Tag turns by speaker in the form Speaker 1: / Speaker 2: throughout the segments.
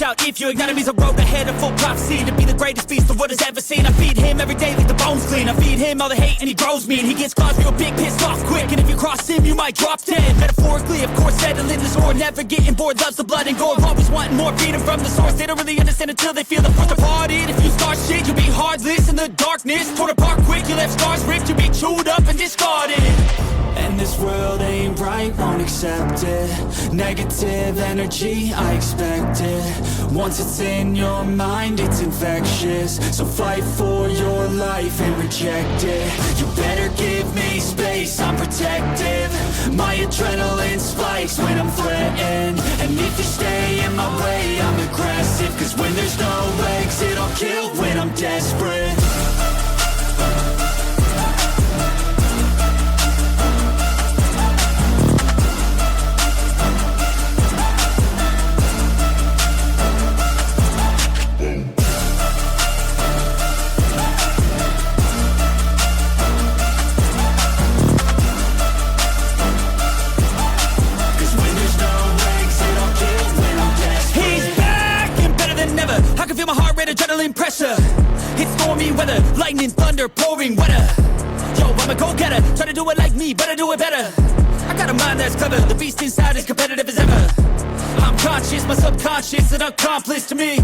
Speaker 1: out if you ignite him. He's a road ahead of full prophecy to be the greatest beast the world has ever seen. I feed him every day like the bones clean. I feed him all the hate and he grows me, and he gets claws real big, pissed off quick. And if you cross him, you might drop dead. Metaphorically, of course, settling this war, never getting bored, loves the blood and gore, always wanting more, feeding from the source. They don't really understand until they feel the force apart. If you start shit, you'll be heartless in the darkness, torn apart quick. You left scars ripped, you'll be chewed up and discarded. And this world ain't right, won't accept it. Negative energy, I expect it. Once it's in your mind, it's infectious. So fight for your life and reject it. You better give me space, I'm protective. My adrenaline spikes when I'm threatened. And if you stay in my way, I'm aggressive. Cause when there's no exit, I'll kill when I'm desperate. Adrenaline pressure, it's stormy weather, lightning, thunder, pouring weather. Yo, I'm a go-getter, try to do it like me, but I do it better. I got a mind that's clever, the beast inside is competitive as ever. I'm conscious, my subconscious, an accomplice to me.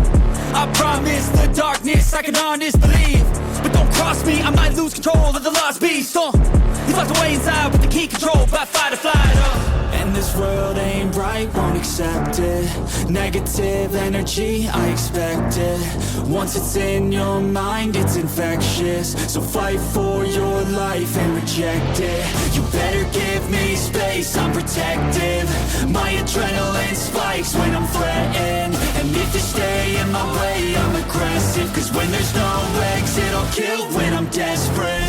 Speaker 1: I promise the darkness, I can honest believe. But don't cross me, I might lose control of the lost beast. He's locked away inside with the key control by fight or flight. And this world ain't right, won't accept it. Negative energy, I expect it. Once it's in your mind, it's infectious. So fight for your life and reject it. You better give me space, I'm protective. My adrenaline spikes when I'm threatened. And if you stay in my way, I'm aggressive. Cause when there's no exit, I'll kill when I'm desperate.